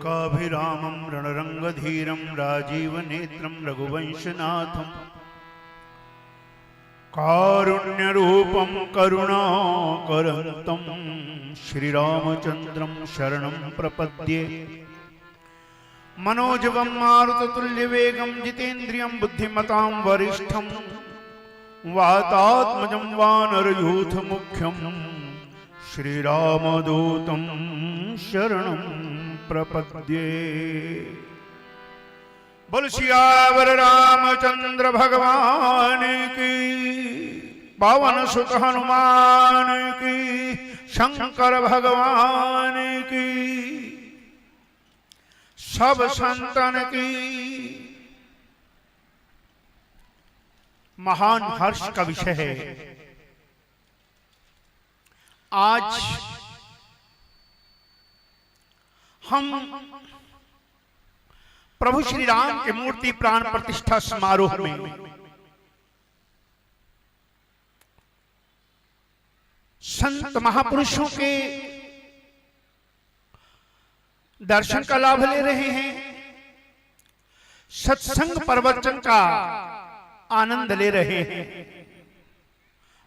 लोकाभिरामं रणरंगधीरं राजीवनेत्रं रघुवंशनाथं कारुण्यरूपं करुणाकरन्तं श्रीरामचन्द्रं शरणं प्रपद्ये। मनोजवं मारुततुल्यवेगं जितेन्द्रियं बुद्धिमतां वरिष्ठं वातात्मजं वानरयूथमुख्यं श्रीरामदूतं शरणं प्रपद्ये। बोल सियावर रामचंद्र भगवान की, पवन सुत हनुमान की, शंकर भगवान की, सब संतन की। महान हर्ष का विषय है आज हम प्रभु श्री राम के मूर्ति प्राण प्रतिष्ठा समारोह में संत महापुरुषों के दर्शन का लाभ ले रहे हैं, सत्संग प्रवचन का आनंद ले रहे हैं।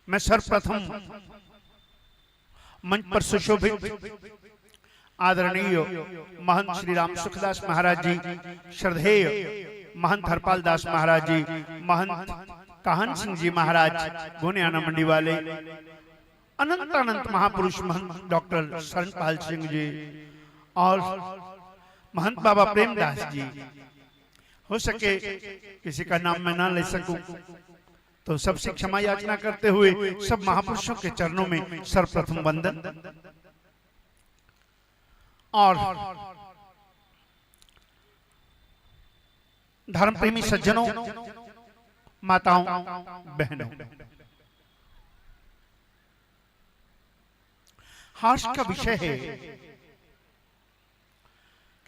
मैं सर्वप्रथम मंच पर सुशोभित आदरणीय महंत श्री राम सुखदास महाराज जी, श्रद्धेय महंत हरपाल दास महाराज जी, महंत काहन सिंह जी महाराज गोनियाना मंडी वाले, अनंत अनंत महापुरुष महंत डॉक्टर शरणपाल सिंह जी और महंत बाबा प्रेमदास जी। हो सके किसी का नाम मैं ना ले सकूं तो सबसे क्षमा याचना करते हुए सब महापुरुषों के चरणों में सर्वप्रथम वंदन। और धर्म प्रेमी सज्जनों, माताओं, बहनों, हर्ष का विषय है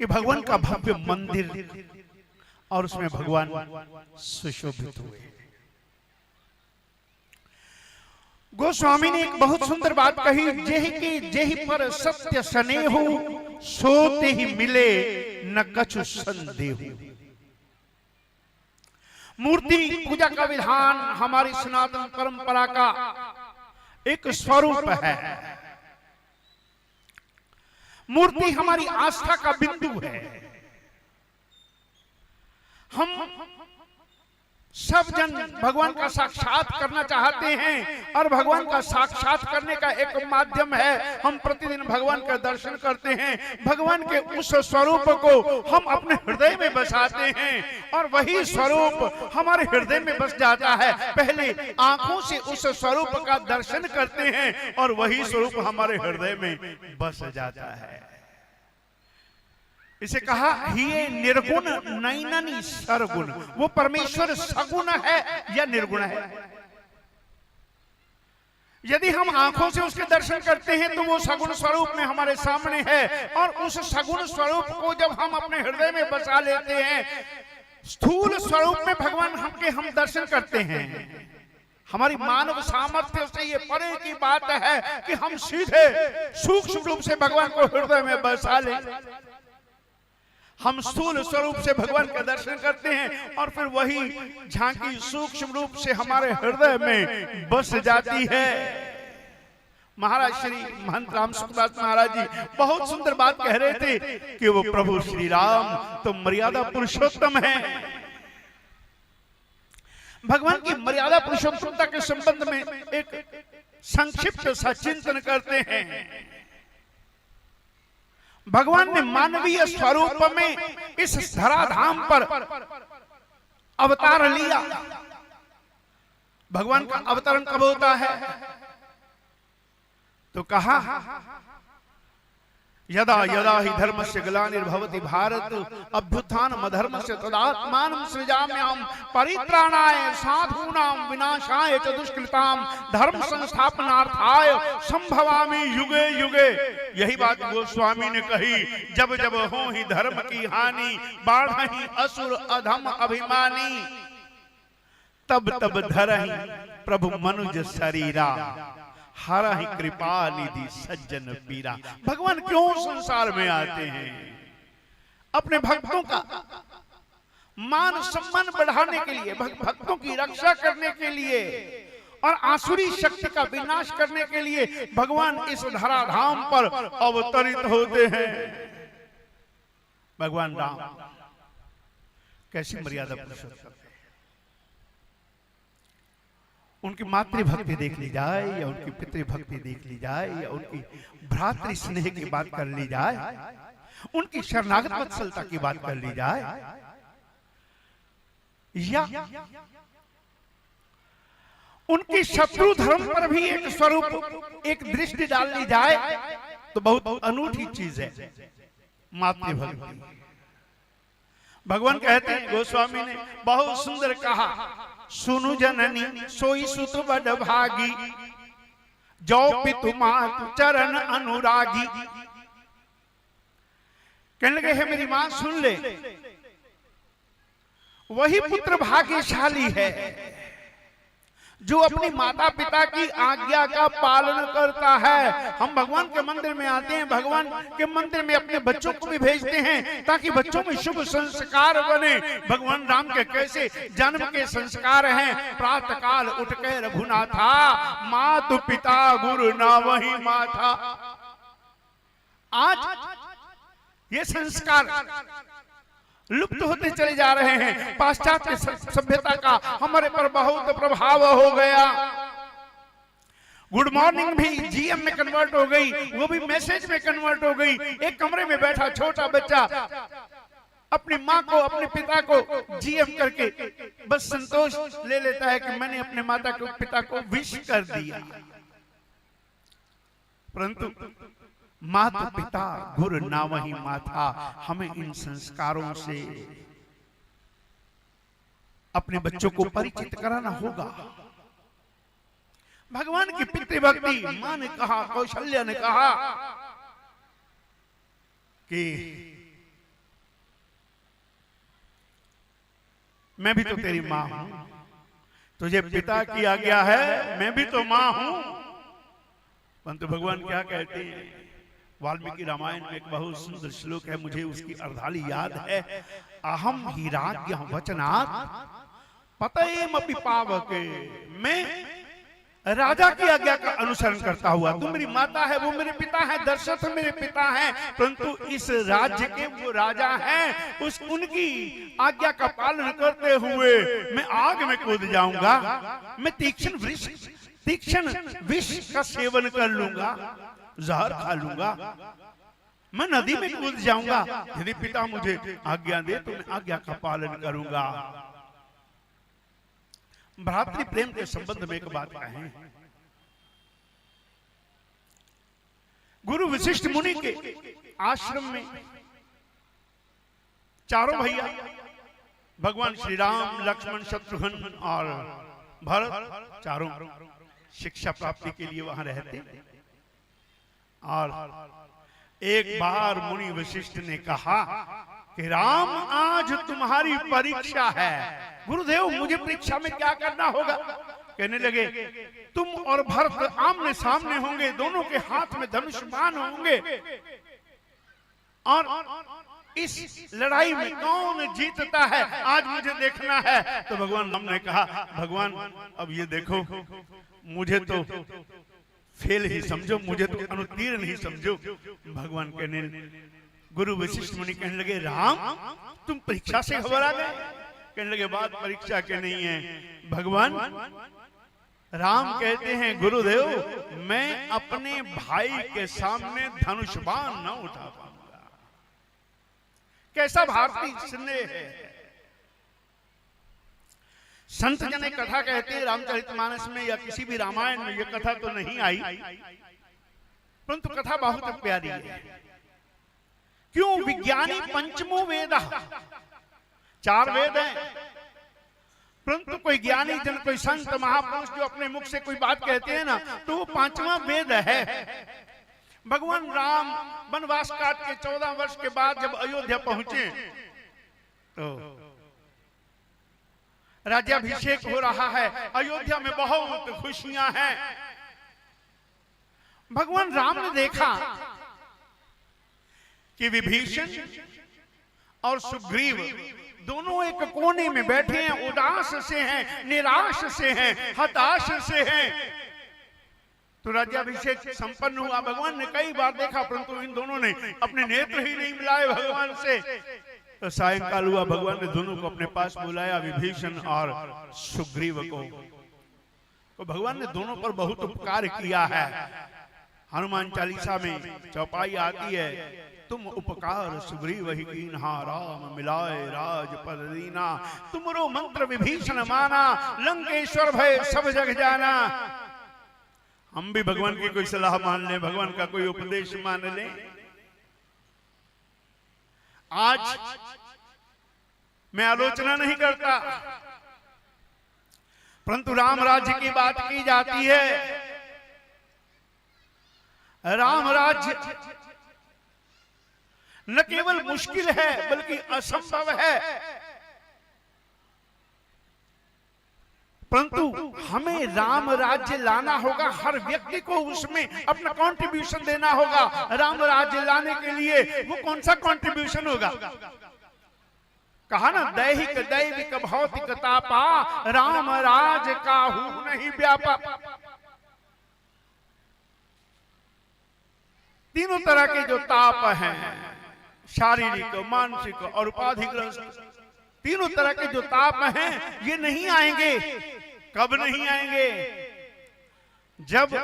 कि भगवान का भव्य मंदिर और उसमें भगवान सुशोभित हुए। गोस्वामी ने एक बहुत सुंदर बात कही, जेहि की जेहि पर सत्य स्नेहु, सोते ही मिले न कछु संदेहु। मूर्ति पूजा का विधान हमारी सनातन परंपरा का एक स्वरूप है। मूर्ति हमारी आस्था का बिंदु है। हम सब जन भगवान का साक्षात करना चाहते हैं और भगवान का साक्षात करने का एक माध्यम है हम प्रतिदिन भगवान का दर्शन करते हैं। भगवान के उस स्वरूप को हम अपने हृदय में बसाते हैं और वही स्वरूप हमारे हृदय में बस जाता है। पहले आंखों से उस स्वरूप का दर्शन करते हैं और वही स्वरूप हमारे हृदय में बस जाता है। इसे कहा हिये निर्गुण नैननी सरगुण। वो परमेश्वर सगुण है या निर्गुण है? यदि हम आंखों से उसके दर्शन करते हैं तो वो सगुण स्वरूप में हमारे सामने है और उस सगुण स्वरूप को जब हम अपने हृदय में बसा लेते हैं, स्थूल स्वरूप में भगवान हम दर्शन करते हैं। हमारी मानव सामर्थ्य से ये परे की बात है कि हम सीधे सूक्ष्म रूप से भगवान को हृदय में बसा लें। हम स्थूल स्वरूप से भगवान का दर्शन करते हैं और फिर वही झांकी सूक्ष्म रूप से हमारे हृदय में बस जाती है। महाराज श्री महंत राम सुखदास महाराज जी बहुत सुंदर बात कह रहे थे कि वो प्रभु श्री राम तो मर्यादा पुरुषोत्तम है। भगवान की मर्यादा पुरुषोत्तमता के संबंध में एक संक्षिप्त सा चिंतन करते हैं। भगवान ने मानवीय स्वरूप में इस धराधाम पर अवतार लिया। भगवान का अवतरण कब होता है? तो कहा यदा यदा हि धर्मस्य ग्लानिर्भवति भारत अभ्युत्थानम् अधर्मस्य तदात्मानं सृजाम्यहम् परित्राणाय साधूनां विनाशाय च दुष्कृतां धर्म संस्थापनार्थाय संभवामि युगे युगे। यही बात गोस्वामी ने कही, जब जब हो ही धर्म की हानि बाढ़हि असुर अधम अभिमानी, तब तब धरहि प्रभु मनुज शरीरा हरा ही कृपा निधि सज्जन पीरा। भगवान क्यों संसार में आते हैं? अपने भक्तों का मान सम्मान बढ़ाने के लिए, भक्तों की रक्षा करने के लिए और आसुरी शक्ति का विनाश करने के लिए भगवान इस धराधाम पर अवतरित होते हैं। भगवान राम कैसी मर्यादा पुरुषोत्तम, उनकी मातृभक्ति देख ली जाए या उनकी पितृभक्ति देख ली जाए या उनकी भ्रातृ स्नेह की बात कर ली जाए, उनकी शरणागत वत्सलता की बात कर ली जाए, या उनकी शत्रु धर्म पर भी एक स्वरूप, एक दृष्टि डाल ली जाए तो बहुत अनूठी चीज है मातृभक्ति। भगवान कहते हैं, गोस्वामी ने बहुत सुंदर कहा, सुनु जननी सोई सुत बड़ भागी, जो पितु मातु चरण अनुरागी। कहने लगे, है मेरी मां सुन ले, वही पुत्र भाग्यशाली है जो अपनी माता पिता की आज्ञा का पालन करता है। हम भगवान के मंदिर में आते हैं, भगवान के मंदिर में अपने बच्चों को भी भेजते हैं ताकि बच्चों में शुभ संस्कार बने। भगवान राम के कैसे जन्म के संस्कार हैं, प्रातः काल उठ के रघुनाथा, मातु पिता गुरु ना वही माथा। आज ये संस्कार लुप्त होते चले जा रहे हैं। पाश्चात्य सभ्यता का हमारे पर बहुत प्रभाव हो गया। गुड मॉर्निंग भी जीएम में कन्वर्ट हो गई, वो भी मैसेज में कन्वर्ट हो गई। एक कमरे में बैठा छोटा बच्चा अपनी माँ को, अपने पिता को जीएम करके बस संतोष ले लेता है कि मैंने अपने माता को, पिता को विश कर दिया। परंतु माता पिता गुरु ना वही माथा, हमें इन संस्कारों से अपने बच्चों को परिचित कराना होगा। भगवान की पितृभक्ति, मां ने कहा, कौशल्या ने कहा कि मैं भी तो तेरी मां हूं, तुझे पिता की आज्ञा है, मैं भी तो मां हूं। परंतु भगवान क्या कहते हैं, वाल्मीकि रामायण में एक बहुत सुंदर श्लोक है, मुझे उसकी अर्धाली याद है। अहम ही राज्ञ वचनात् पतयेमपि पावके, मैं राजा की आज्ञा का अनुसरण करता हुआ, तुम मेरी माता है, वो मेरे पिता है, दशरथ मेरे पिता हैं, परंतु इस राज्य के वो राजा हैं, उनकी आज्ञा का पालन करते हुए मैं आग में कूद जाऊंगा, मैं तीक्ष्ण विष का सेवन कर लूंगा, जहर खा लूंगा, मैं नदी में कूद जाऊंगा। यदि पिता मुझे आज्ञा दे तो मैं आज्ञा का पालन करूंगा। भ्रातृ प्रेम के संबंध में एक बात कहें, गुरु वशिष्ठ मुनि के आश्रम में चारों भैया भगवान श्री राम, लक्ष्मण, शत्रुघ्न और भरत चारों शिक्षा प्राप्ति के लिए वहां रहते। और एक बार मुनि वशिष्ठ ने कहा कि राम आज तुम्हारी परीक्षा है। गुरुदेव मुझे परीक्षा में क्या करना होगा? कहने लगे तुम और भरत आमने सामने होंगे, दोनों के हाथ में धनुष बाण होंगे और इस लड़ाई में कौन जीतता है आज मुझे देखना है। तो भगवान राम ने कहा, भगवान अब ये देखो, मुझे तो फेल ही समझो, मुझे तो अनुत्तीर्ण ही समझो। भगवान कहने, गुरु वशिष्ठ मुनि कहने लगे, राम तुम परीक्षा से घबरा गए? कहने लगे बात परीक्षा के नहीं है भगवान। राम कहते हैं, गुरुदेव मैं अपने भाई के सामने धनुष बाण न उठा पाऊंगा। कैसा भारतीय स्नेह है। संत जन कथा कहते हैं रामचरितमानस में या किसी भी रामायण में, ये कथा तो नहीं आई परंतु कथा बहुत प्यारी है। क्यों? विज्ञानी पंचमो वेद, 4 वेद हैं, परंतु कोई ज्ञानी जन, कोई संत महापुरुष जो अपने मुख से कोई बात कहते हैं ना, तो वो 5वां वेद है। भगवान राम वनवास काट के 14 वर्ष के बाद जब अयोध्या पहुंचे तो राज्याभिषेक हो रहा है, अयोध्या में बहुत खुशियां हैं। भगवान राम ने देखा कि विभीषण और सुग्रीव दोनों एक कोने में बैठे हैं, उदास से हैं, निराश से हैं, हताश से हैं। तो राज्याभिषेक संपन्न हुआ। भगवान ने कई बार देखा, परंतु इन दोनों ने अपने नेत्र ही नहीं मिलाए भगवान से। तो सायंकाल हुआ, भगवान ने दोनों को अपने पास बुलाया, विभीषण और सुग्रीव को। तो भगवान ने दोनों पर बहुत उपकार किया है। हनुमान चालीसा में चौपाई आती है, तुम उपकार सुग्रीव ही कीन्हा, राम मिलाए राजपद दीना। तुमरो मंत्र विभीषण माना, लंकेश्वर भय सब जग जाना। हम भी भगवान की कोई सलाह मान लें, भगवान का कोई उपदेश मान लें। आज मैं आलोचना नहीं करता, परंतु राम राज्य की बात की जाती है। राम राज्य न केवल मुश्किल है बल्कि असंभव है, परंतु हमें राम राज्य लाना होगा। हर व्यक्ति को उसमें अपना कंट्रीब्यूशन देना होगा। राम राज्य लाने के लिए वो कौन सा कंट्रीब्यूशन होगा? कहा ना, दैहिक दैविक भौतिक तापा, राम राज काहू नहीं व्यापा। तीनों तरह के जो ताप हैं, शारीरिक, मानसिक और उपाधिग्रस्त, तीनों तरह के जो ताप हैं, ये नहीं आएंगे। कब नहीं आएंगे? जब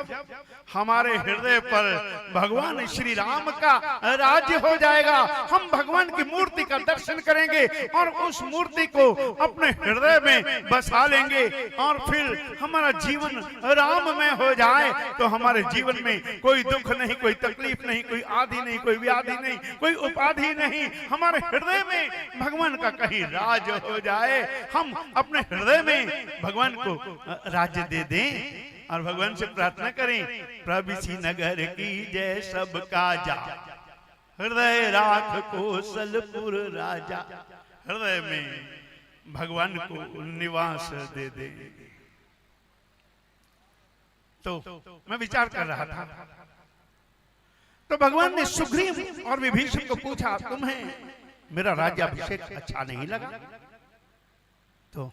हमारे हृदय पर भगवान श्री राम का राज्य हो जाएगा। हम भगवान की मूर्ति का दर्शन करेंगे और उस मूर्ति को अपने हृदय में बसा लेंगे, और फिर हमारा जीवन राममय हो जाए तो हमारे जीवन में कोई दुख नहीं, कोई तकलीफ नहीं, कोई आदि नहीं, कोई व्याधि नहीं, कोई उपाधि नहीं। हमारे हृदय में भगवान का कहीं राज हो जाए। हम अपने हृदय में भगवान को राज्य दे दें और भगवान से प्रार्थना करें, प्रभु सी नगर की जय सब काजा, हृदय राख कौशलपुर राजा। हृदय में भगवान को निवास दे दे। तो मैं विचार कर रहा था, तो भगवान ने सुग्रीव और विभीषण को पूछा, तुम्हें मेरा राज्याभिषेक अच्छा नहीं लगा? तो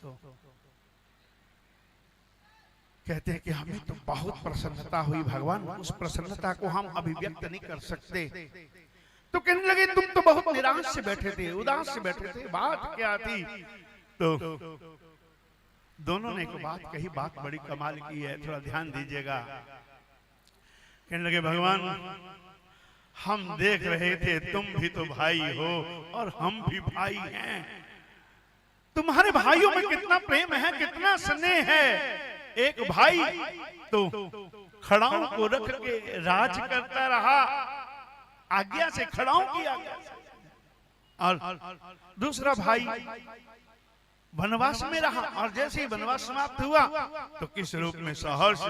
कहते हैं कि हमें तो बहुत प्रसन्नता हुई भगवान, उस प्रसन्नता को हम अभिव्यक्त नहीं कर सकते। तो कहने लगे, तुम तो बहुत निराश से बैठे थे, उदास से बैठे थे, बात क्या थी? तो दोनों ने एक बात कही, बात बड़ी कमाल की है, थोड़ा ध्यान दीजिएगा। कहने लगे, भगवान हम देख रहे थे, तुम भी तो भाई हो और हम भी भाई हैं। तुम्हारे भाइयों में कितना प्रेम है, कितना स्नेह है। एक भाई तो खड़ाओं को रख के राज करता रहा, आज्ञा से खड़ाओं की आज्ञा से, और दूसरा भाई वनवास में रहा, और जैसे ही वनवास समाप्त हुआ तो किस रूप में सहर्ष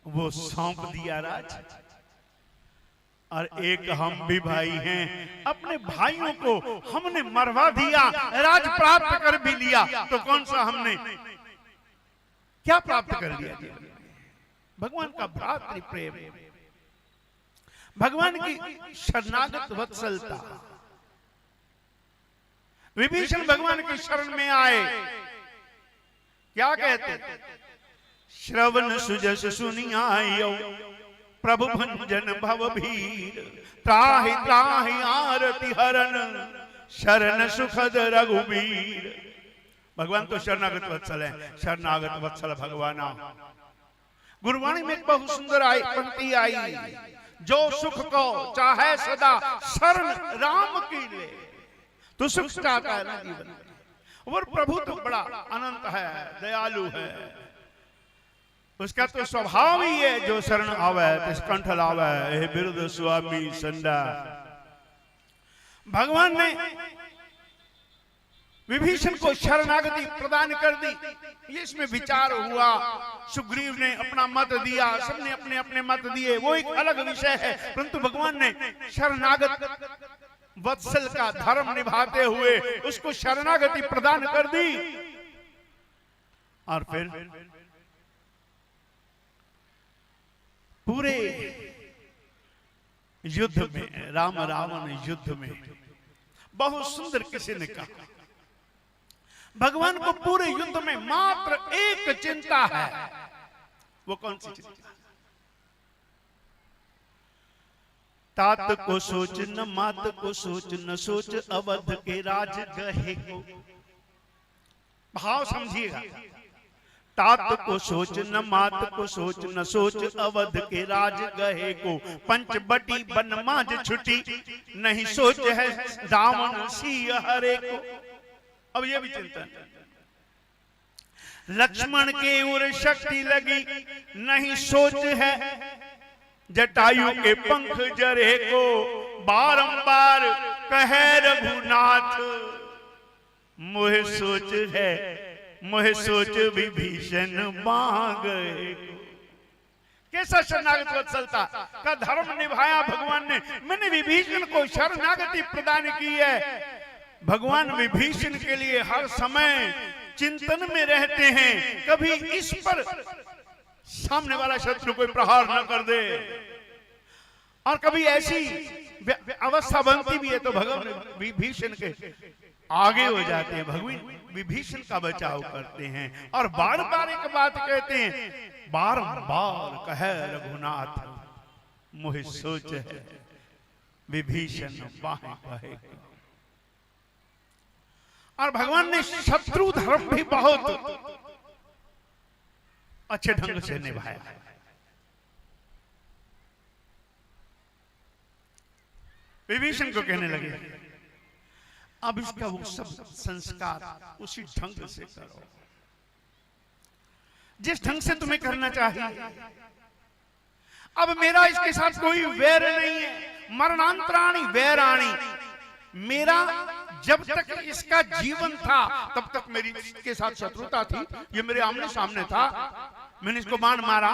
वो सौंप दिया राज। और एक हम भी भाई हैं, अपने भाइयों को हमने मरवा दिया, राज प्राप्त कर भी लिया, तो कौन सा हमने क्या प्राप्त कर लिया? भगवान का भ्रातृ प्रेम, भगवान की शरणागत वत्सलता। विभीषण भगवान की शरण में आए, क्या कहते? श्रवण सुजस सुनियायो, प्रभु भंजन भव भीर, त्राहि त्राहि आरति हरण, शरण सुखद रघुबीर। भगवान तो शरणागत वत्सल है, शरणागत वत्सल भगवान। गुरुवाणी में एक बहुत सुंदर पंक्ति आई, जो सुख को चाहे सदा शरण राम की ले, तो सुख चाहता है ना जीवन में। और प्रभु तो बड़ा अनंत है, दयालु है, उसका तो स्वभाव ही है, जो शरण आवे तिस कंठ लावे, हे बिरुद स्वामी संडा। भगवान ने विभीषण को शरणागति प्रदान कर दी। ये इसमें विचार हुआ, सुग्रीव ने अपना मत दिया, सबने अपने अपने मत दिए, वो एक अलग विषय है, परंतु भगवान ने शरणागत वत्सल का धर्म निभाते हुए उसको शरणागति प्रदान कर दी। और फिर पूरे युद्ध में, राम रावण युद्ध में बहुत सुंदर किसी ने कहा, भगवान को पूरे युद्ध में मात्र एक चिंता है। वो कौन सी चिंता? तात को सोच न मात को सोच, न सोच अवध के राज गहे को। भाव समझिएगा, तात को सोच न मात को सोच, न सोच अवध के राज गहे को। पंचबटी बनमाज छुटी, नहीं सोच है रावण सिंह हरे को। अब ये भी चिंता है, लक्ष्मण के उर शक्ति लगी, नहीं सोच है जटायु के पंख जरे को। बारंबार कहे रघुनाथ, मोह सोच है, मोह सोच विभीषण मांगे। कैसा शरणागत वत्सलता का धर्म निभाया भगवान ने। मैंने विभीषण को शरणागति प्रदान की है। भगवान विभीषण के लिए हर समय चिंतन में रहते हैं, कभी इस पर सामने वाला शत्रु कोई प्रहार न कर दे। और कभी ऐसी अवस्था बनती भी है तो भगवान विभीषण के आगे हो जाते हैं, भगवान विभीषण का बचाव करते हैं। और बार बार एक बात कहते हैं, बारंबार कहे रघुनाथ, मोह सोच है विभीषण बाहें कहे। और भगवान ने शत्रु धर्म भी बहुत अच्छे ढंग से निभाया। विभीषण को कहने लगे, अब इसका वो सब संस्कार उसी ढंग से करो जिस ढंग से तुम्हें करना चाहिए। अब मेरा इसके साथ कोई वैर नहीं है, मरणांतराणी वैराणी। मेरा जब तक इसका जीवन था तब तक मेरी इसके साथ शत्रुता थी, ये मेरे आमने सामने था, मैंने इसको बाण मारा।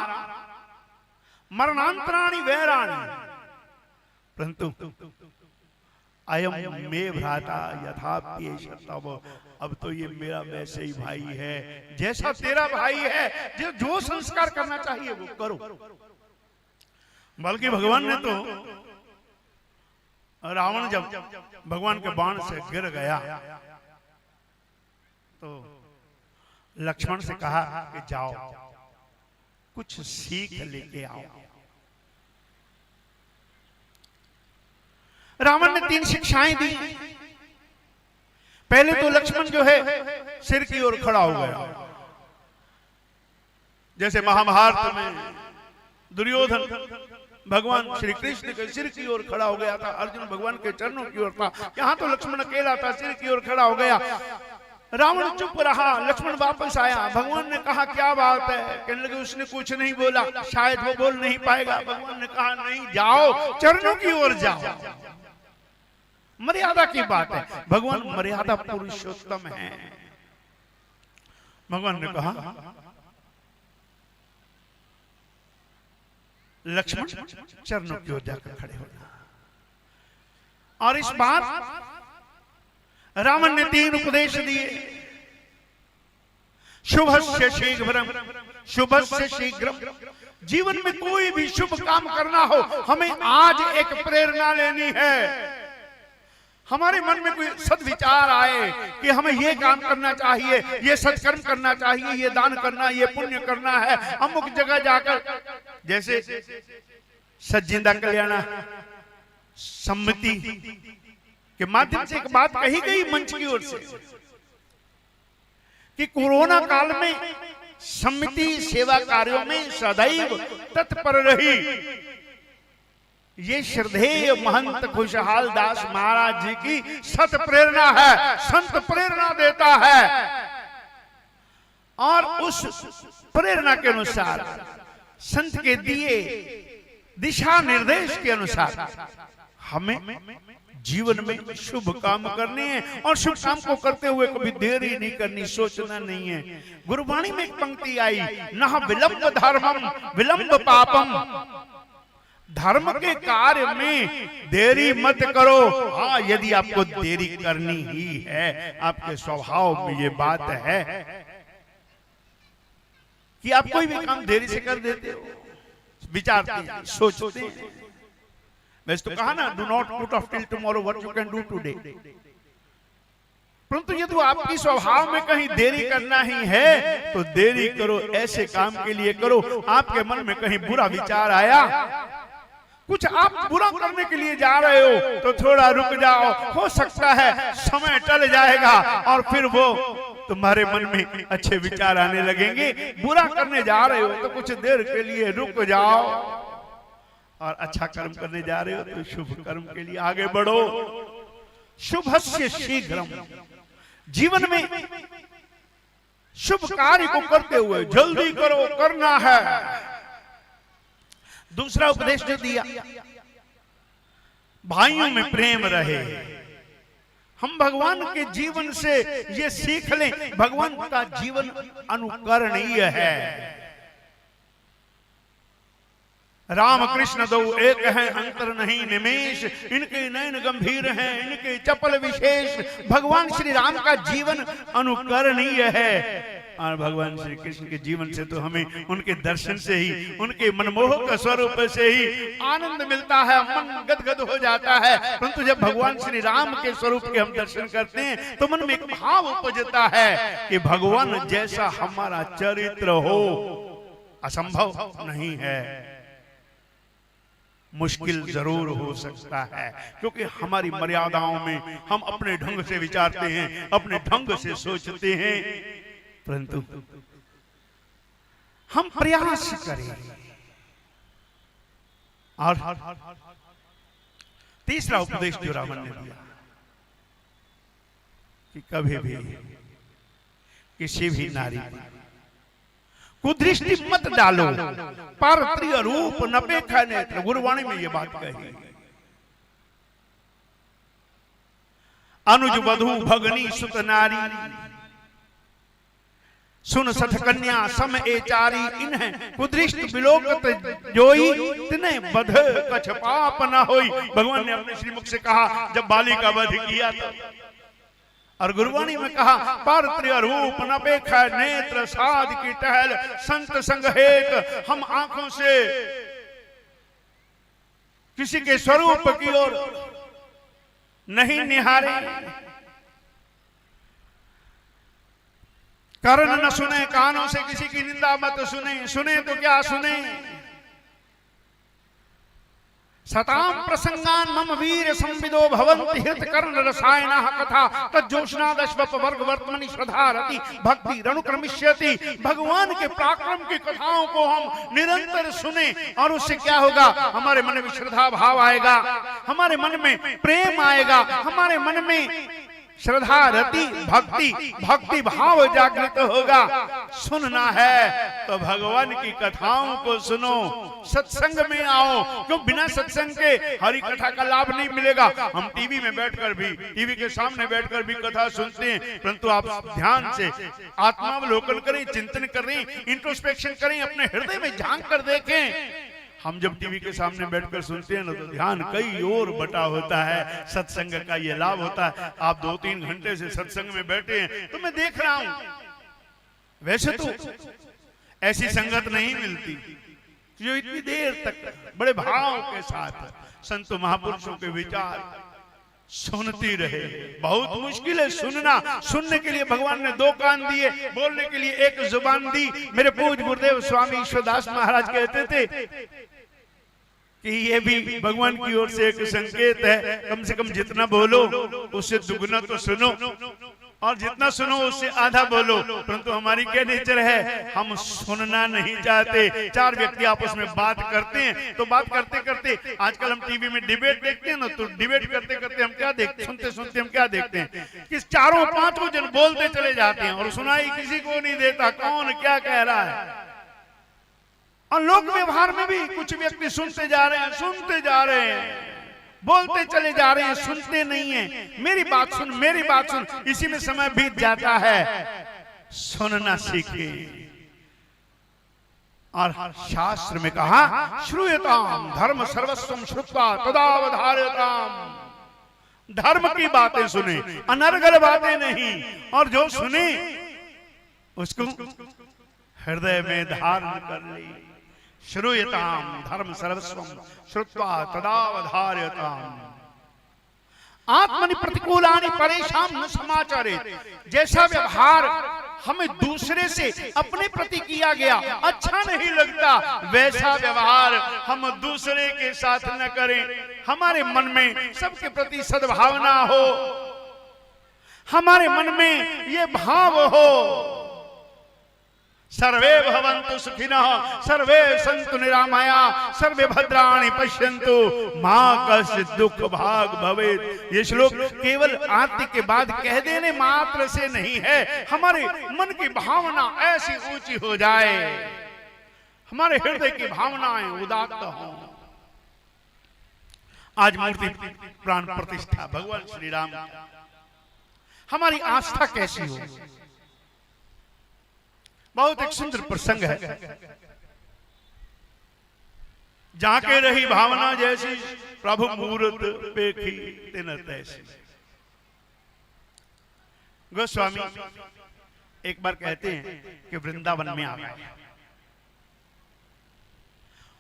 मरणांतराणी वैराणी, परंतु अयम मे भ्राता यथाप्येष तव। अब तो ये मेरा वैसे ही भाई है जैसा तेरा भाई है, जो संस्कार करना चाहिए वो करो। बल्कि भगवान ने तो, रावण जब भगवान के बाण से गिर गया तो लक्ष्मण से कहा कि जाओ कुछ सीख लेके आओ। रावण ने 3 शिक्षाएं दी। पहले तो लक्ष्मण जो है सिर की ओर खड़ा हो गया, जैसे महाभारत में दुर्योधन भगवान श्री कृष्ण के सिर की ओर खड़ा हो गया था, अर्जुन भगवान के चरणों की ओर था। यहां तो लक्ष्मण अकेला था, सिर की ओर खड़ा हो गया। रावण चुप रहा, लक्ष्मण वापस आया। भगवान ने कहा क्या बात है? कहने लगे उसने कुछ नहीं बोला, शायद वो बोल नहीं पाएगा। भगवान ने कहा नहीं, जाओ चरणों की ओर जाओ। मर्यादा की बात है, भगवान मर्यादा पुरुषोत्तम है। भगवान ने कहा लक्ष्मण चरणों की ओर जाकर खड़े होना। और इस बार रावण ने 3 उपदेश दिए। शुभस्य शीघ्रम, शुभस्य शीघ्रम। जीवन में कोई भी शुभ काम करना हो, हमें आज एक प्रेरणा लेनी है। हमारे मन में कोई सद्विचार आए कि हमें ये काम करना चाहिए, ये सत्कर्म करना चाहिए, ये दान करना, ये पुण्य करना है, अमुक जगह जाकर। जैसे सज्जिंदा कल्याण समिति के माध्यम से एक बात कही गई मंच की ओर से कि कोरोना काल में समिति सेवा कार्यों में सदैव तत्पर रही। ये श्रद्धेय महंत खुशहाल दास महाराज जी की सत प्रेरणा है, संत प्रेरणा देता है। और उस प्रेरणा के अनुसार, संत के दिए दिशा निर्देश के अनुसार हमें जीवन में शुभ काम करने हैं। और शुभ काम को करते हुए कभी देरी नहीं करनी, सोचना नहीं है। गुरुवाणी में एक पंक्ति आई, न विलंब धर्मम विलंब पापम। धर्म के कार्य में देरी मत करो। हाँ, यदि आपको देरी करनी ही है, आपके स्वभाव में ये बात है कि आप कोई भी काम देरी से कर देते हो, विचारते हैं, सोचते हैं। वैसे तो कहा ना, do not put off till tomorrow what you can do today. परंतु यदि आपकी स्वभाव में कहीं देरी करना ही है तो देरी करो, ऐसे काम के लिए करो। आपके मन में कहीं बुरा विचार आया, कुछ आप बुरा करने के लिए जा रहे हो तो थोड़ा रुक जाओ, हो सकता है समय टल जाएगा और फिर वो तुम्हारे मन में अच्छे विचार आने लगेंगे। बुरा करने जा रहे हो तो कुछ देर के लिए रुक जाओ, और अच्छा कर्म करने जा रहे हो तो शुभ कर्म के लिए आगे बढ़ो। शुभस्य शीघ्रम, जीवन में शुभ कार्य को करते हुए जल्दी करो, करना है। दूसरा उपदेश जो दिया, भाइयों में प्रेम रहे। हम भगवान के जीवन से ये सीख लें, भगवान का जीवन अनुकरणीय है। राम कृष्ण दो एक हैं, अंतर नहीं निमेष, इनके नयन गंभीर हैं, इनके चपल विशेष। भगवान श्री राम का जीवन अनुकरणीय है, और भगवान श्री कृष्ण के जीवन से तो हमें उनके दर्शन से ही, उनके मनमोहक स्वरूप से ही आनंद मिलता है, मन गदगद हो जाता है। परंतु जब भगवान श्री राम के स्वरूप के हम दर्शन करते हैं तो मन में एक भाव उपजता है कि भगवान जैसा हमारा चरित्र हो असंभव नहीं है, मुश्किल जरूर हो सकता है, क्योंकि हमारी मर्यादाओं में हम अपने ढंग से विचारते हैं, अपने ढंग से सोचते हैं। परंतु हम प्रयास करें। और तीसरा उपदेश जो रावण ने दिया कि कभी भी किसी भी नारी कुदृष्टि मत डालो, पारत्रीय रूप न पेखा नेत्र। गुरुवाणी में ये बात कही। अनुज वधु भगनी सुत नारी, सुन सठ कन्या सम एचारी। इन्हें कुदृष्टि बिलोकत जोई, तिन्हें बध कछ पाप न होई। भगवान ने अपने श्रीमुख से कहा जब बाली का वध किया था, और गुरुवाणी में कहा पारत्रीय रूप न पेखा नेत्र, साध की टहल संत संग हेत। हम आंखों से किसी के स्वरूप की ओर नहीं निहारे, कर्ण न सुने, कानों से किसी की निंदा मत सुने। सुने तो क्या सुने, सताम प्रसंगान मम वीर संविदो भवन्ति हित कर्ण रसायनः कथा तज्जोष्णादश्वप वर्ग वर्तमनि श्रद्धा रति भक्ति रनुक्रमिष्यति। भगवान के पराक्रम की कथाओं को हम निरंतर सुने, और उससे क्या होगा, हमारे मन में श्रद्धा भाव आएगा, हमारे मन में प्रेम आएगा, हमारे मन में श्रद्धा रति भक्ति भाव जागृत होगा। सुनना है तो भगवान की कथाओं को सुनो, सत्संग में आओ, क्यों बिना सत्संग के हरि कथा का लाभ नहीं मिलेगा। हम टीवी में बैठकर भी, टीवी के सामने बैठकर भी कथा सुनते हैं, परंतु आप ध्यान से आत्मावलोकन करें, चिंतन करें, इंट्रोस्पेक्शन करें, अपने हृदय में झांक कर देखें। हम जब टीवी के सामने बैठकर सुनते हैं ना तो ध्यान कई और बटा होता है। सत्संग का ये लाभ होता है। आप 2-3 घंटे से सत्संग में बैठे हैं तो मैं देख रहा हूं, वैसे तो ऐसी संगत नहीं मिलती जो इतनी देर तक बड़े भाव के साथ संत महापुरुषों के विचार सुनती रहे। बहुत मुश्किल है सुनना। सुनने के लिए भगवान ने 2 कान दिए, बोलने के लिए 1 जुबान दी। मेरे पूज्य गुरुदेव स्वामी ईश्वरदास महाराज कहते थे कि ये भी भगवान की ओर से एक संकेत है, कम से कम जितना बोलो उससे दुगना तो सुनो, और जितना सुनो उससे आधा बोलो। परंतु हमारी क्या नेचर है, हम सुनना नहीं चाहते। 4 व्यक्ति आपस में बात करते हैं तो बात करते करते, आजकल हम टीवी में डिबेट देखते हैं ना, तो डिबेट करते करते हम क्या देखते, सुनते सुनते हम क्या देखते हैं कि 4-5 जन बोलते चले जाते हैं और सुनाई किसी को नहीं देता कौन क्या कह रहा है। और लोक व्यवहार में भी कुछ व्यक्ति सुनते जा रहे हैं, बोलते चले जा रहे हैं, सुनते नहीं हैं। मेरी बात सुन, मेरी बात सुन, इसी में समय बीत जाता है। सुनना सीखे। और शास्त्र में कहा श्रूयताम धर्म सर्वस्वम श्रुत्वा तदावधार्यताम। धर्म की बातें सुने, अनर्गल बातें नहीं। और जो सुने उसको हृदय में धारण कर ले। श्रूयताम धर्म सर्वस्वम श्रुत्वा तदावधार्यताम। आत्मनि प्रतिकूलानि परेशान न समाचारे। जैसा व्यवहार हमें दूसरे से अपने प्रति किया गया अच्छा नहीं लगता, वैसा व्यवहार हम दूसरे के साथ न करें। हमारे मन में सबके प्रति सद्भावना हो, हमारे मन में ये भाव हो, सर्वे भवन्तु सुखिनः सर्वे सन्तु निरामया सर्वे भद्राणि पश्यन्तु मां कश्चित् दुख भाग भवेत्। ये श्लोक केवल आरती के बाद कह देने मात्र से नहीं है, हमारे मन की भावना ऐसी ऊंची हो जाए, हमारे हृदय की भावनाएं उदात्त हों। आज मूर्ति प्राण प्रतिष्ठा भगवान श्री राम, हमारी आस्था कैसी हो? बहुत एक सुंदर प्रसंग है। जाके रही भावना जैसी प्रभु मूर्त पेखी तिन तैसी। गोस्वामी एक बार कहते हैं कि वृंदावन में आ गए।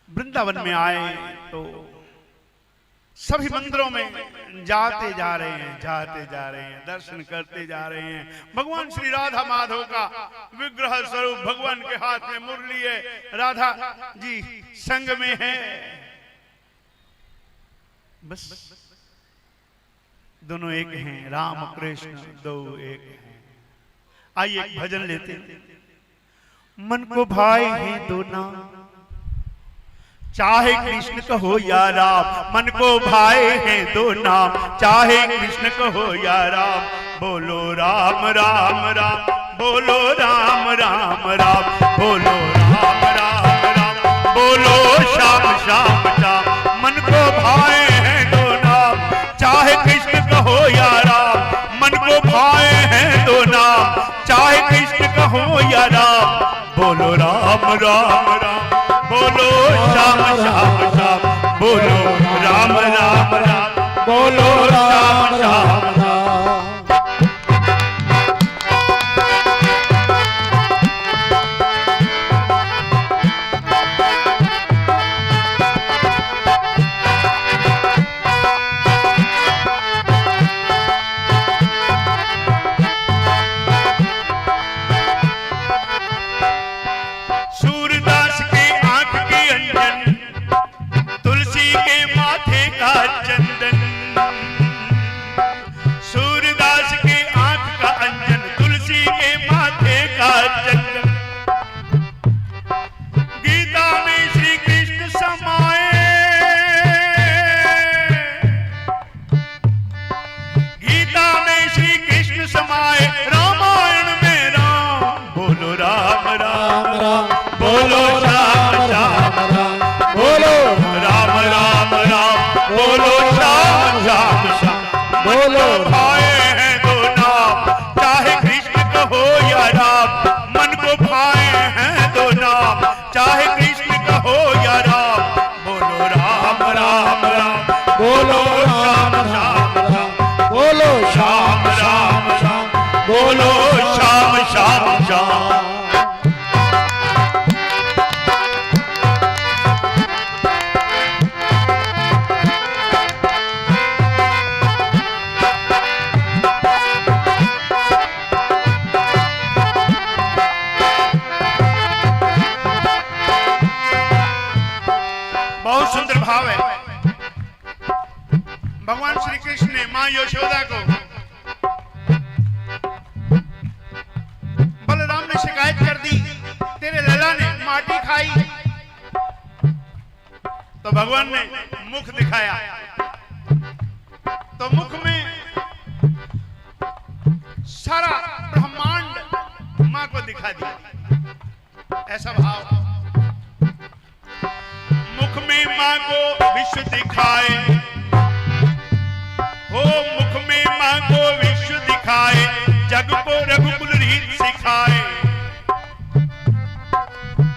वृंदावन में आए तो सभी मंदिरों में जाते जा रहे हैं, जाते जा रहे हैं, दर्शन करते जा रहे हैं। भगवान श्री राधा माधव का विग्रह स्वरूप भगवान के हाथ में मुरली है, राधा जी संग में है। बस दोनों एक हैं, राम कृष्ण दो एक हैं। आइए एक भजन लेते हैं। मन को भाई है दो नाम, चाहे कृष्ण कहो या राम। मन को भाए हैं दो नाम, चाहे कृष्ण कहो या राम। बोलो राम राम राम, बोलो राम राम राम, बोलो राम राम राम, बोलो श्याम श्याम श्याम। मन को भाए हैं दो नाम, चाहे कृष्ण कहो या राम। मन को भाए हैं दो नाम, चाहे कृष्ण कहो या राम। बोलो राम राम राम, बोलो श्याम श्याम श्याम, बोलो राम राम राम, बोलो श्याम श्याम श्याम। भगवान श्री कृष्ण ने मां यशोदा को, बलराम ने शिकायत कर दी तेरे लला ने माटी खाई, तो भगवान ने मुख दिखाया, तो मुख में सारा ब्रह्मांड मां को दिखा दिया। ऐसा भाव, मुख में मां को विश्व दिखाए, हो मुख में मां को विश्व दिखाए, जग को रघुकुल रीत सिखाए।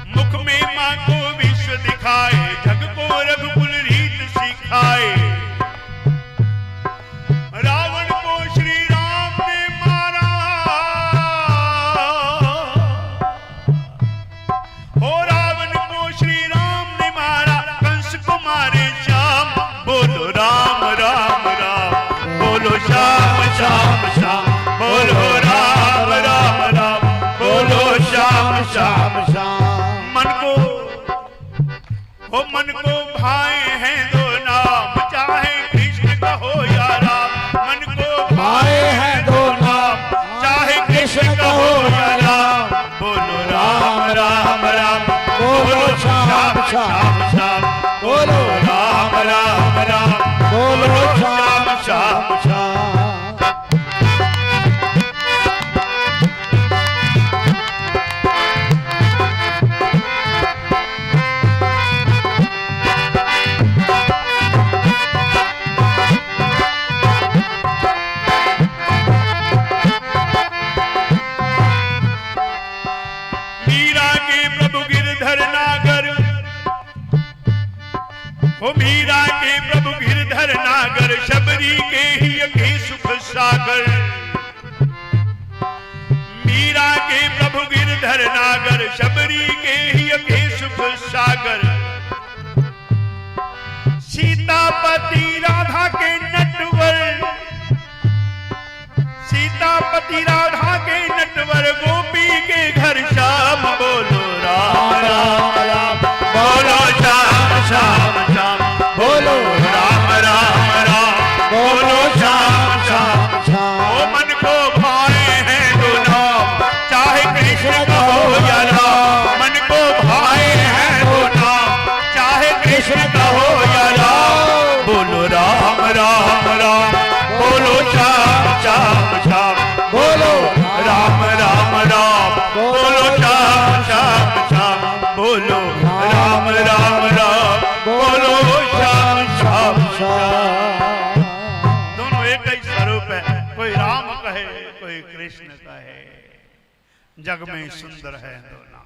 मुख में मां को विश्व दिखाए, जग को रघुकुल रीत सिखाए। रावण को श्री राम ने मारा, हो रावण को श्री राम ने मारा, कंस को मारे श्याम। बोलो राम राम राम, बोलो राम राम बोलो श्याम श्याम श्याम बोलो राम राम राम बोलो श्याम श्याम श्याम। मीरा के प्रभु गिरधर नागर शबरी के ही सुख सागर। मीरा के प्रभु गिरधर नागर शबरी के ही सुख सागर। सीतापति राधा के नटवर, सीतापति राधा के नटवर गोपी के घर श्याम बोलो राम राम राम बोलो श्याम श्याम श्याम बोलो राम राम राम बोलो श्याम श्याम श्याम। ओ मन को भाए हैं दो नाम चाहे कृष्ण कहो या राम। मन को भाए हैं दो नाम चाहे कृष्ण कहो या राम। बोलो राम राम राम बोलो श्याम श्याम श्याम बोलो राम राम राम बोलो श्याम श्याम श्याम बोलो राम राम राम बोलो श्याम श्याम श्याम। दोनों एक ही स्वरूप है, कोई राम कहे कोई कृष्ण कहे, जग में सुंदर है दोनों।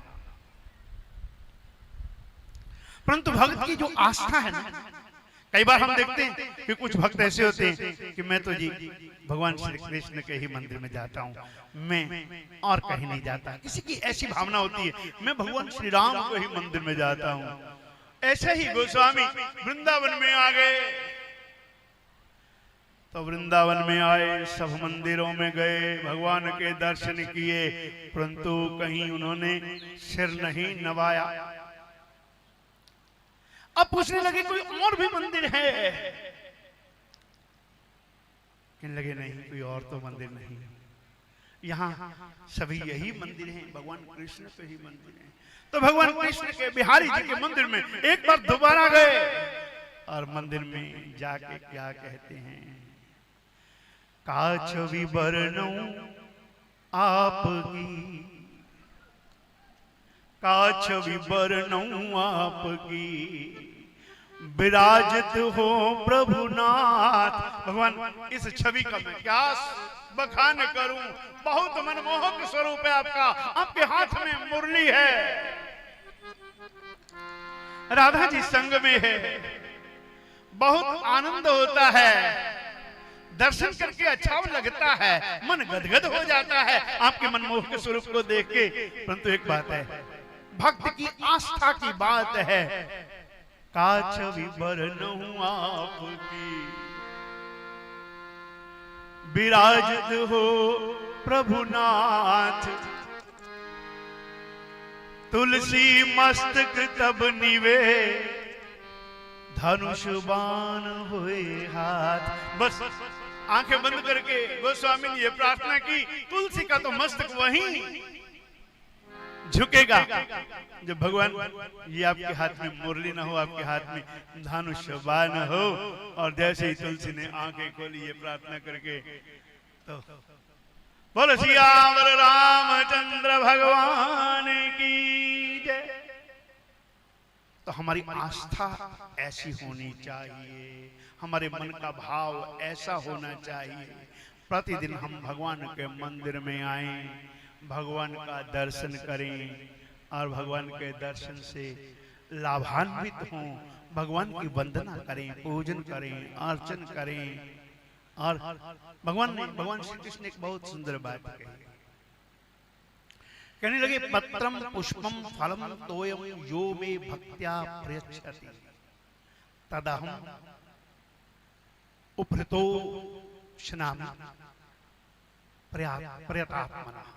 परंतु भक्त की जो आस्था है ना, कई बार हम देखते हैं कि कुछ भक्त ऐसे होते हैं कि मैं तो जी भगवान श्री कृष्ण के ही मंदिर में जाता हूँ, मैं और कहीं नहीं जाता। किसी की ऐसी भावना होती है मैं भगवान श्री राम को ही मंदिर में जाता हूँ। ऐसे ही गोस्वामी वृंदावन में आ गए, तो वृंदावन में आए, सब मंदिरों में गए, भगवान के दर्शन किए, परंतु कहीं उन्होंने सिर नहीं नवाया। अब पूछने लगे कोई और भी मंदिर है, कहने लगे नहीं कोई और तो मंदिर नहीं, यहाँ सभी यही मंदिर हैं, भगवान कृष्ण के ही मंदिर हैं। तो भगवान कृष्ण के बिहारी जी के मंदिर में एक बार दोबारा गए और मंदिर में जाके क्या कहते हैं, काछ विवरणों आपकी, काछ विवरणों आपकी, विराजित हो प्रभुनाथ। भगवान इस छवि का मैं क्या बखान करूं, बहुत मनमोहक स्वरूप है आपका। आपके हाथ में मुरली है, राधा जी संग में है, बहुत आनंद होता है, दर्शन करके अच्छा लगता है, मन गदगद हो जाता है आपके मनमोहक स्वरूप को देख के। परंतु एक बात है, भक्त की आस्था की बात है, काछ विवरणों आपकी, विराजित हो प्रभुनाथ, तुलसी मस्तक तब निवे, धनुष बाण हुए हाथ। बस आंखें बंद करके गोस्वामी ने ये प्रार्थना की, तुलसी का तो मस्तक वहीं झुकेगा जब भगवान ये आपके हाथ में मुरली ना हो, आपके हाथ में धनुष बाण हो। और जैसे ही तुलसी ने आंखें खोली ये प्रार्थना करके, तो बोलो सियावर रामचंद्र भगवान की जय। तो हमारी आस्था ऐसी होनी चाहिए, हमारे मन का भाव ऐसा होना चाहिए, प्रतिदिन हम भगवान के मंदिर में आए, भगवान का दर्शन करें और भगवान के दर्शन से लाभान्वित हों, भगवान की वंदना करें, पूजन करें, अर्चन करें। और भगवान श्री कृष्ण एक बहुत सुंदर बात कही, कहने लगे पत्रम पुष्पम फलम तोयम यो मे भक्त्या प्रयच्छति तदहं उपहृतो शनामि प्रयतात्मनः।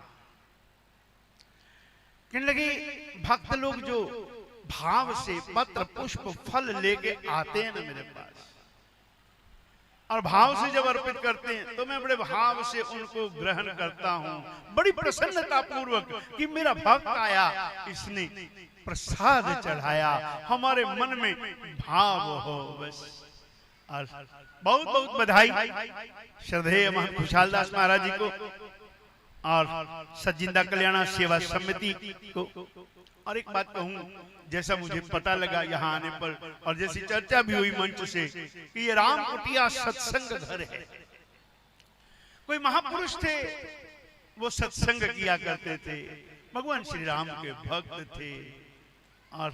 कहने लगे भक्त लोग जो भाव से पत्र पुष्प फल लेके आते हैं ना मेरे पास, और भाव से जब अर्पित करते हैं तो मैं बड़े भाव से उनको ग्रहण करता हूँ, बड़ी प्रसन्नता पूर्वक कि मेरा भक्त आया, इसने प्रसाद चढ़ाया, हमारे मन में भाव हो बस। और बहुत बहुत बधाई श्रद्धेय महंत खुशहाल दास महाराज जी को और सज्जिंदा कल्याण सेवा समिति को। और एक बात कहूं, जैसा मुझे पता लगा यहाँ आने पर और जैसी चर्चा भी हुई मंच से कि ये राम कुटिया सत्संग घर है। कोई महापुरुष थे, वो सत्संग किया करते थे, भगवान श्री राम के भक्त थे और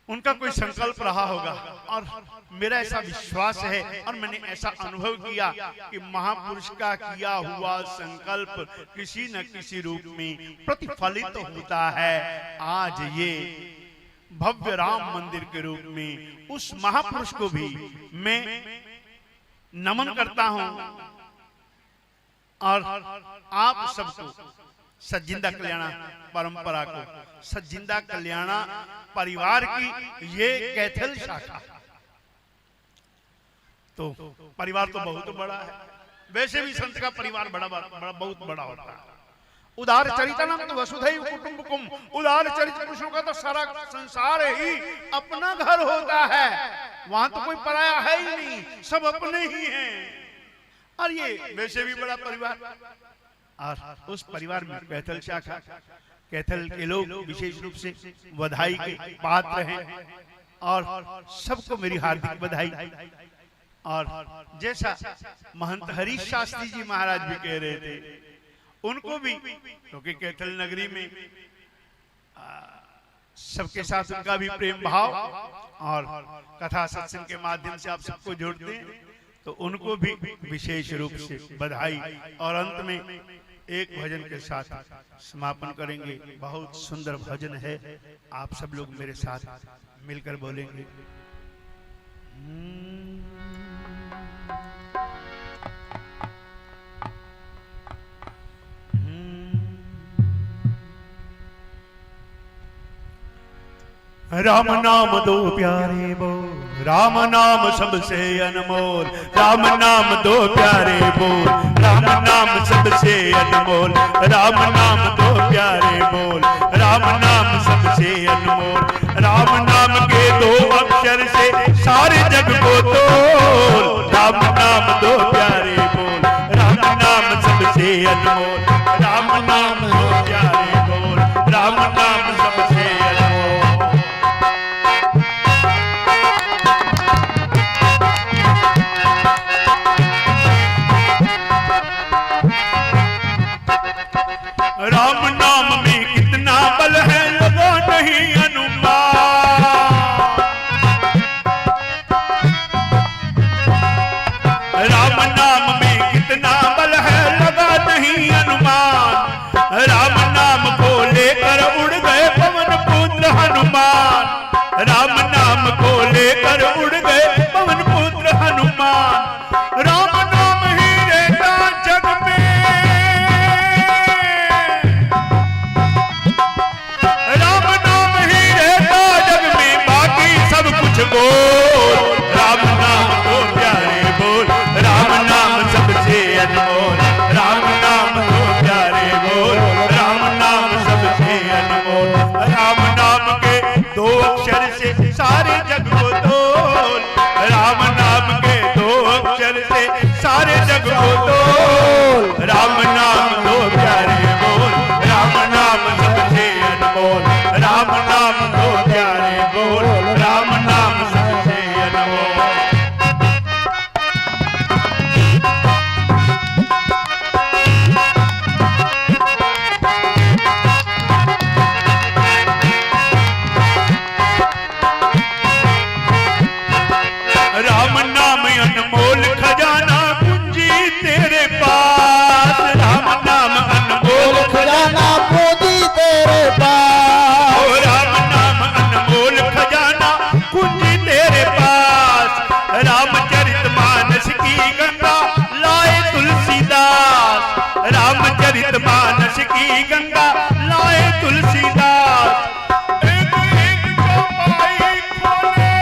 उनका कोई संकल्प रहा होगा। और मेरा ऐसा विश्वास है और मैंने ऐसा अनुभव किया कि महापुरुष का किया हुआ संकल्प किसी न किसी रूप में प्रतिफलित होता है। आज ये भव्य राम मंदिर के रूप में उस महापुरुष को भी मैं नमन करता हूं और आप सबको सज्जिंदा कल्याण परंपरा को, सज्जिंदा कल्याण परिवार की ये कैथल शाखा, तो परिवार तो बहुत बड़ा है। वैसे भी संत का परिवार बहुत बड़ा होता है। उदार चरितनम तो वसुधैव कुटुंबकम, उदार चरित पुरुषों का तो सारा संसार ही अपना घर होता है, वहां तो कोई पराया है ही नहीं, सब अपने ही हैं। और ये वैसे भी बड़ा परिवार और उस परिवार में कैथल शाखा, कैथल के लोग विशेष रूप से बधाई के पात्र हैं और सबको मेरी हार्दिक बधाई। और जैसा महंत हरीश शास्त्री जी महाराज भी कह रहे थे, उनको भी, क्योंकि कैथल नगरी में सबके साथ उनका भी प्रेम भाव और कथा सत्संग के माध्यम से आप सबको जोड़ते हैं, तो उनको भी विशेष रूप से बधाई। और अंत में एक भजन के साथ समापन करेंगे। बहुत सुंदर भजन है, आप सब लोग मेरे साथ मिलकर बोलेंगे। राम नाम दो प्यारे बोल, राम नाम सबसे अनमोल, राम नाम दो प्यारे बोल, राम नाम सबसे अनमोल, राम नाम दो प्यारे बोल, राम नाम सबसे अनमोल, राम नाम के दो अक्षर से सारे जग को तोल, राम नाम दो प्यारे बोल, राम नाम सबसे अनमोल, राम नाम दो प्यारे बोल, राम नाम सबसे अनमोल। राम नाम में कितना बल है लगा नहीं अनुमान, राम नाम में कितना बल है लगा नहीं अनुमान, राम नाम को लेकर उड़ गए पवन पुत्र हनुमान, राम नाम को लेकर उड़ गए पवन पुत्र हनुमान, राम नाम ही रहता जग में, बोल राम नाम दो प्यारे बोल, राम नाम सबसे अनमोल, राम नाम दो प्यारे बोल, राम नाम सबसे अनमोल, राम नाम के दो अक्षर से सारे जग को तोल, राम नाम के दो अक्षर से सारे जग को तोल, राम नाम दो प्यारे बोल, राम नाम सबसे अनमोल, राम नाम दो प्यारे बोल, राम नाम सबसे अनमोल। राम नाम अनमोल खजाना पूंजी तेरे पास, राम नाम अनमोल खजाना पूंजी तेरे पास, राम नाम अनमोल खजाना पूंजी तेरे पास, रामचरितमानस की गंगा लाए तुलसीदास, रामचरितमानस की गंगा लाए तुलसीदास, एक एक चौपाई खोले,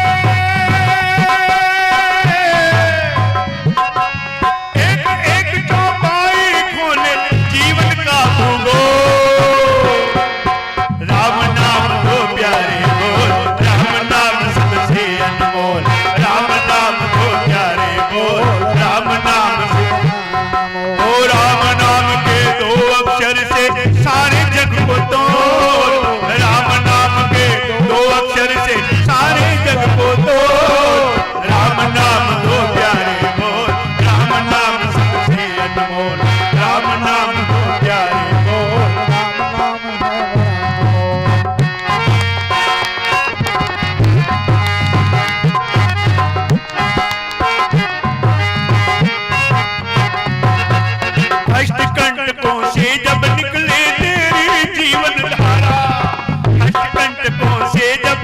मंडपों से जब